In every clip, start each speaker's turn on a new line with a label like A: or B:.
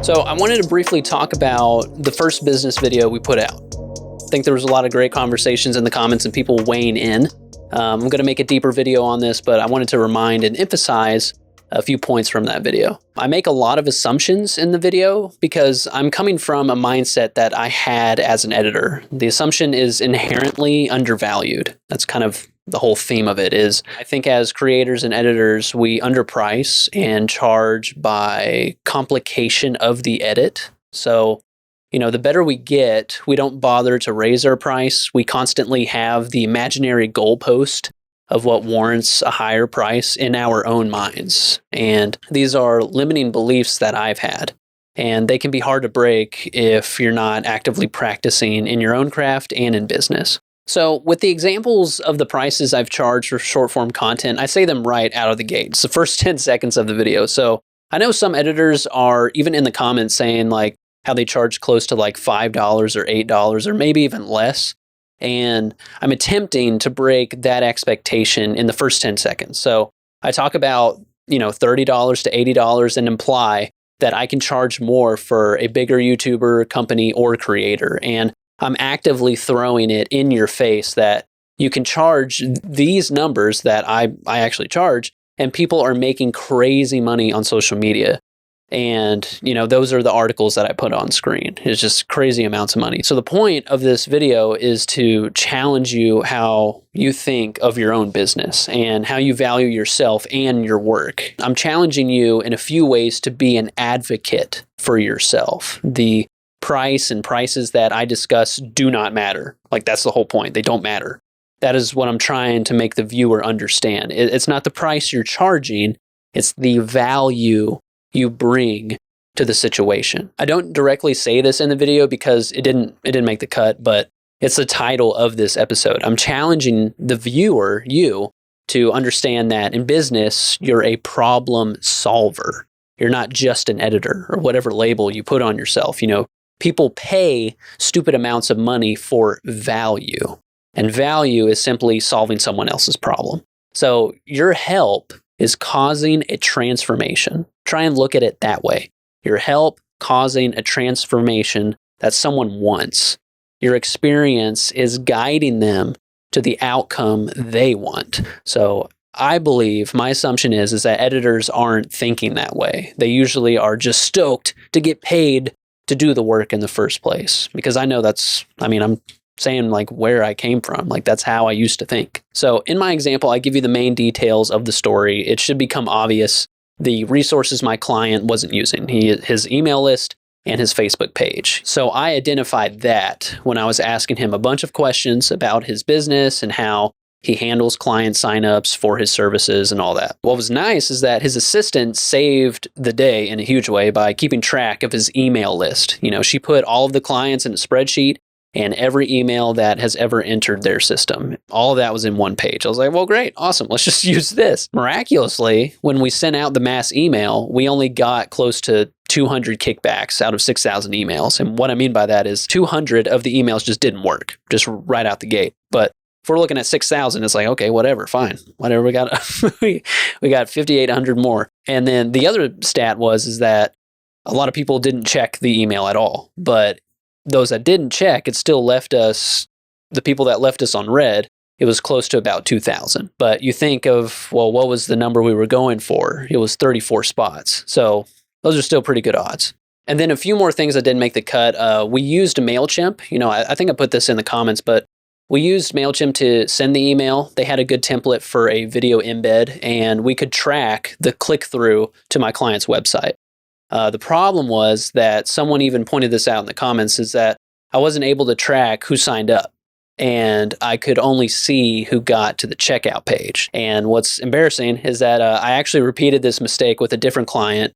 A: So I wanted to briefly talk about the first business video we put out. I think there was a lot of great conversations in the comments and people weighing in. I'm going to make a deeper video on this, but I wanted to remind and emphasize a few points from that video. I make a lot of assumptions in the video because I'm coming from a mindset that I had as an editor. The assumption is inherently undervalued. That's kind of the whole theme of it is, I think as creators and editors, we underprice and charge by complication of the edit. So, the better we get, we don't bother to raise our price. We constantly have the imaginary goalpost of what warrants a higher price in our own minds. And these are limiting beliefs that I've had. And they can be hard to break if you're not actively practicing in your own craft and in business. So with the examples of the prices I've charged for short form content, I say them right out of the gate. It's the first 10 seconds of the video. So I know some editors are even in the comments saying like how they charge close to like $5 or $8 or maybe even less. And I'm attempting to break that expectation in the first 10 seconds. So I talk about, $30 to $80 and imply that I can charge more for a bigger YouTuber, company, or creator. And I'm actively throwing it in your face that you can charge these numbers that I actually charge, and people are making crazy money on social media. And, those are the articles that I put on screen. It's just crazy amounts of money. So the point of this video is to challenge you how you think of your own business and how you value yourself and your work. I'm challenging you in a few ways to be an advocate for yourself. The price and prices that I discuss do not matter. Like, that's the whole point. They don't matter. That is what I'm trying to make the viewer understand. It's not the price you're charging, it's the value you bring to the situation. I don't directly say this in the video because it didn't make the cut, but it's the title of this episode. I'm challenging the viewer, you, to understand that in business, you're a problem solver. You're not just an editor or whatever label you put on yourself. People pay stupid amounts of money for value, and value is simply solving someone else's problem. So your help is causing a transformation. Try and look at it that way. Your help causing a transformation that someone wants. Your experience is guiding them to the outcome they want. So I believe, my assumption is that editors aren't thinking that way. They usually are just stoked to get paid to do the work in the first place. Because I know I'm saying like where I came from. Like, that's how I used to think. So in my example, I give you the main details of the story. It should become obvious the resources my client wasn't using. His email list and his Facebook page. So I identified that when I was asking him a bunch of questions about his business and how he handles client signups for his services and all that. What was nice is that his assistant saved the day in a huge way by keeping track of his email list. She put all of the clients in a spreadsheet and every email that has ever entered their system. All of that was in one page. I was like, well, great, awesome, let's just use this. Miraculously, when we sent out the mass email, we only got close to 200 kickbacks out of 6,000 emails. And what I mean by that is 200 of the emails just didn't work, just right out the gate. But if we're looking at 6,000, it's like, okay, whatever, fine. Whatever, we got we got 5,800 more. And then the other stat is that a lot of people didn't check the email at all. But those that didn't check, it still left us, the people that left us on red, it was close to about 2,000. But you think of, well, what was the number we were going for? It was 34 spots. So those are still pretty good odds. And then a few more things that didn't make the cut. We used MailChimp. I think I put this in the comments, but we used MailChimp to send the email. They had a good template for a video embed, and we could track the click-through to my client's website. The problem was that someone even pointed this out in the comments, is that I wasn't able to track who signed up, and I could only see who got to the checkout page. And what's embarrassing is that I actually repeated this mistake with a different client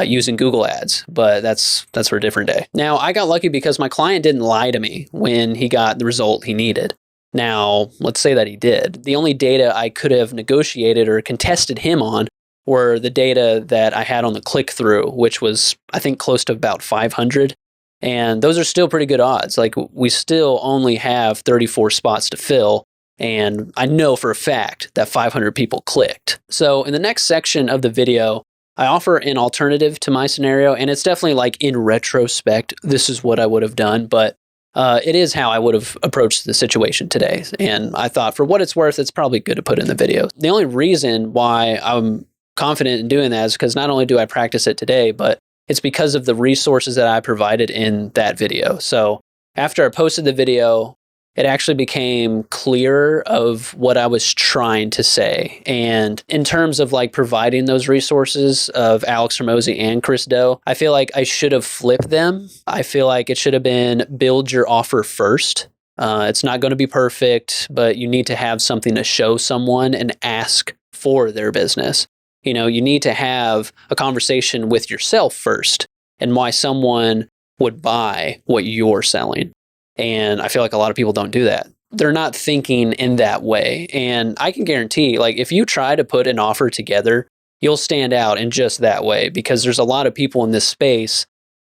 A: using Google Ads, but that's for a different day. Now, I got lucky because my client didn't lie to me when he got the result he needed. Now, let's say that he did. The only data I could have negotiated or contested him on were the data that I had on the click-through, which was, I think, close to about 500. And those are still pretty good odds. Like, we still only have 34 spots to fill. And I know for a fact that 500 people clicked. So in the next section of the video, I offer an alternative to my scenario, and it's definitely like in retrospect, this is what I would have done, but it is how I would have approached the situation today. And I thought for what it's worth, it's probably good to put in the video. The only reason why I'm confident in doing that is because not only do I practice it today, but it's because of the resources that I provided in that video. So after I posted the video, it actually became clearer of what I was trying to say. And in terms of like providing those resources of Alex Hormozi and Chris Do, I feel like I should have flipped them. I feel like it should have been build your offer first. It's not going to be perfect, but you need to have something to show someone and ask for their business. You know, you need to have a conversation with yourself first and why someone would buy what you're selling. And I feel like a lot of people don't do that. They're not thinking in that way. And I can guarantee, like, if you try to put an offer together, you'll stand out in just that way, because there's a lot of people in this space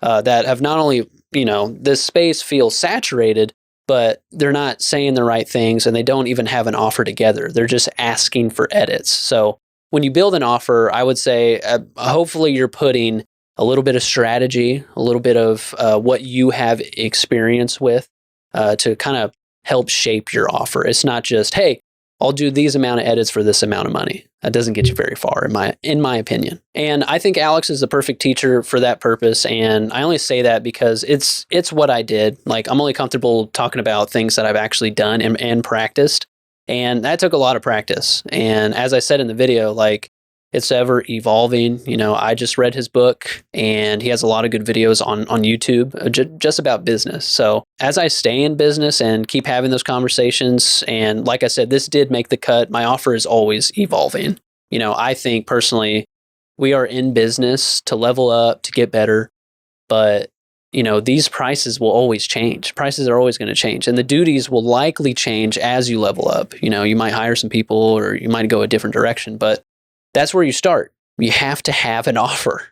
A: that have not only, this space feels saturated, but they're not saying the right things and they don't even have an offer together. They're just asking for edits. So when you build an offer, I would say hopefully you're putting a little bit of strategy, a little bit of what you have experience with to kind of help shape your offer. It's not just, hey, I'll do these amount of edits for this amount of money. That doesn't get you very far, in my opinion. And I think Alex is the perfect teacher for that purpose. And I only say that because it's what I did. Like, I'm only comfortable talking about things that I've actually done and practiced. And that took a lot of practice. And as I said in the video, like, it's ever evolving. I just read his book and he has a lot of good videos on YouTube just about business. So as I stay in business and keep having those conversations, and like I said, this did make the cut, my offer is always evolving. I think personally, we are in business to level up, to get better, but these prices will always change. Prices are always going to change, and the duties will likely change as you level up. You might hire some people or you might go a different direction, but that's where you start. You have to have an offer.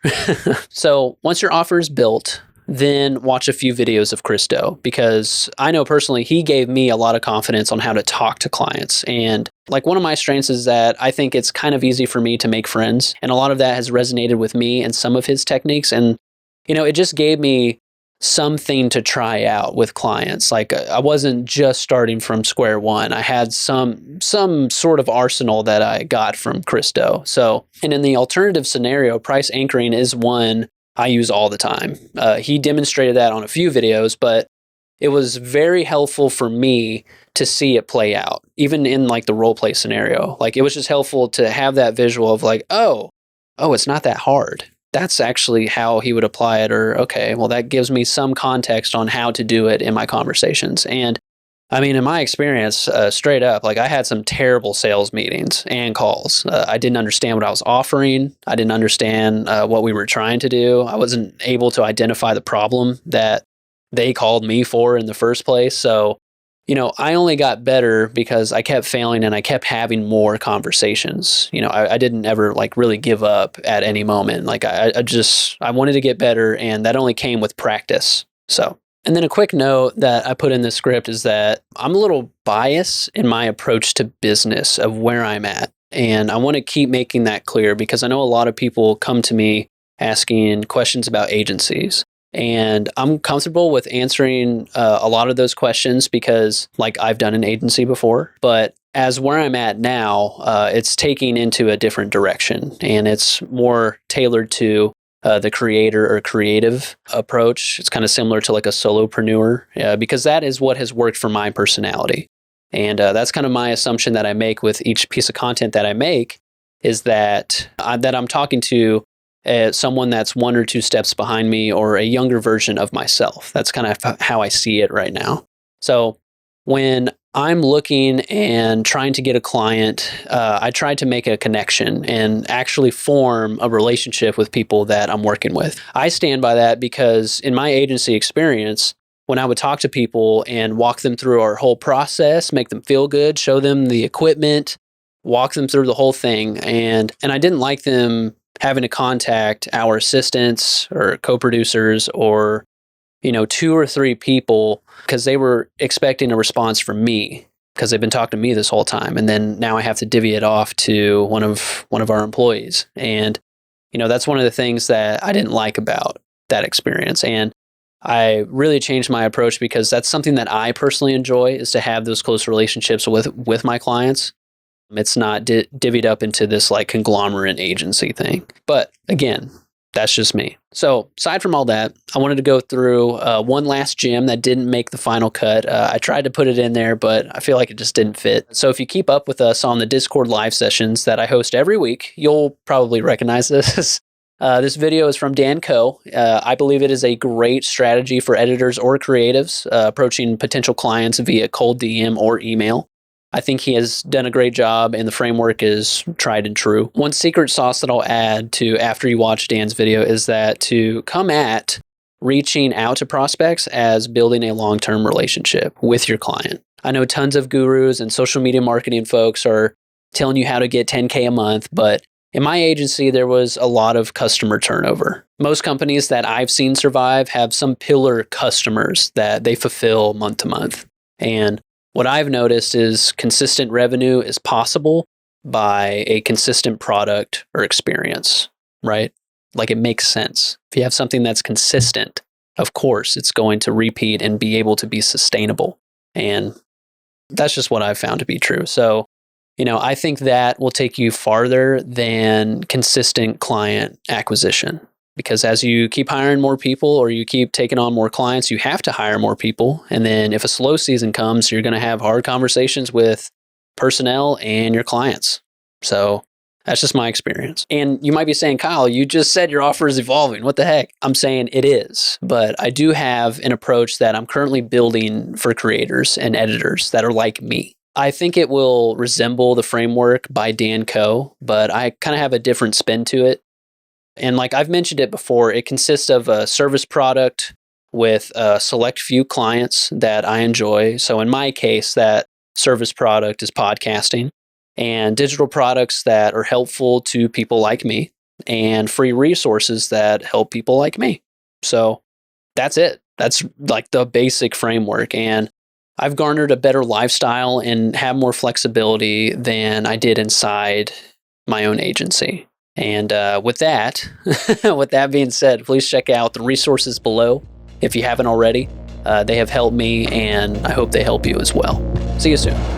A: So once your offer is built, then watch a few videos of Chris Do, because I know personally he gave me a lot of confidence on how to talk to clients. And like, one of my strengths is that I think it's kind of easy for me to make friends. And a lot of that has resonated with me and some of his techniques. And, it just gave me something to try out with clients. Like, I wasn't just starting from square one. I had some sort of arsenal that I got from Chris Do. So, and in the alternative scenario, price anchoring is one I use all the time. He demonstrated that on a few videos, but it was very helpful for me to see it play out, even in like the role play scenario. Like, it was just helpful to have that visual of like, oh, it's not that hard. That's actually how he would apply it. Or, okay, well, that gives me some context on how to do it in my conversations. And I mean, in my experience, straight up, like, I had some terrible sales meetings and calls. I didn't understand what I was offering. I didn't understand what we were trying to do. I wasn't able to identify the problem that they called me for in the first place. So, I only got better because I kept failing and I kept having more conversations. I didn't ever like really give up at any moment. Like, I wanted to get better, and that only came with practice. So, and then a quick note that I put in the script is that I'm a little biased in my approach to business of where I'm at. And I want to keep making that clear, because I know a lot of people come to me asking questions about agencies. And I'm comfortable with answering a lot of those questions because, like, I've done an agency before. But as where I'm at now, it's taking into a different direction, and it's more tailored to the creator or creative approach. It's kind of similar to like a solopreneur, because that is what has worked for my personality. And that's kind of my assumption that I make with each piece of content that I make, is that I'm talking to someone that's one or two steps behind me, or a younger version of myself. That's kind of how I see it right now. So when I'm looking and trying to get a client, I try to make a connection and actually form a relationship with people that I'm working with. I stand by that because in my agency experience, when I would talk to people and walk them through our whole process, make them feel good, show them the equipment, walk them through the whole thing, and I didn't like them having to contact our assistants or co-producers or, 2 or 3 people, because they were expecting a response from me because they've been talking to me this whole time. And then now I have to divvy it off to one of our employees. And That's one of the things that I didn't like about that experience. And I really changed my approach because that's something that I personally enjoy, is to have those close relationships with my clients. It's not divvied up into this like conglomerate agency thing. But again, that's just me. So aside from all that, I wanted to go through one last gem that didn't make the final cut. I tried to put it in there, but I feel like it just didn't fit. So if you keep up with us on the Discord live sessions that I host every week, you'll probably recognize this. This video is from Dan Coe. I believe it is a great strategy for editors or creatives approaching potential clients via cold DM or email. I think he has done a great job, and the framework is tried and true. One secret sauce that I'll add to after you watch Dan's video is that to come at reaching out to prospects as building a long-term relationship with your client. I know tons of gurus and social media marketing folks are telling you how to get 10K a month, but in my agency, there was a lot of customer turnover. Most companies that I've seen survive have some pillar customers that they fulfill month to month. And what I've noticed is consistent revenue is possible by a consistent product or experience, right? Like it makes sense. If you have something that's consistent, of course, it's going to repeat and be able to be sustainable. And that's just what I've found to be true. So, I think that will take you farther than consistent client acquisition. Because as you keep hiring more people or you keep taking on more clients, you have to hire more people. And then if a slow season comes, you're going to have hard conversations with personnel and your clients. So that's just my experience. And you might be saying, Kyle, you just said your offer is evolving. What the heck? I'm saying it is. But I do have an approach that I'm currently building for creators and editors that are like me. I think it will resemble the framework by Dan Coe, but I kind of have a different spin to it. And like I've mentioned it before, it consists of a service product with a select few clients that I enjoy. So in my case, that service product is podcasting, and digital products that are helpful to people like me, and free resources that help people like me. So that's it. That's like the basic framework. And I've garnered a better lifestyle and have more flexibility than I did inside my own agency. And with that being said, please check out the resources below if you haven't already. They have helped me, and I hope they help you as well. See you soon.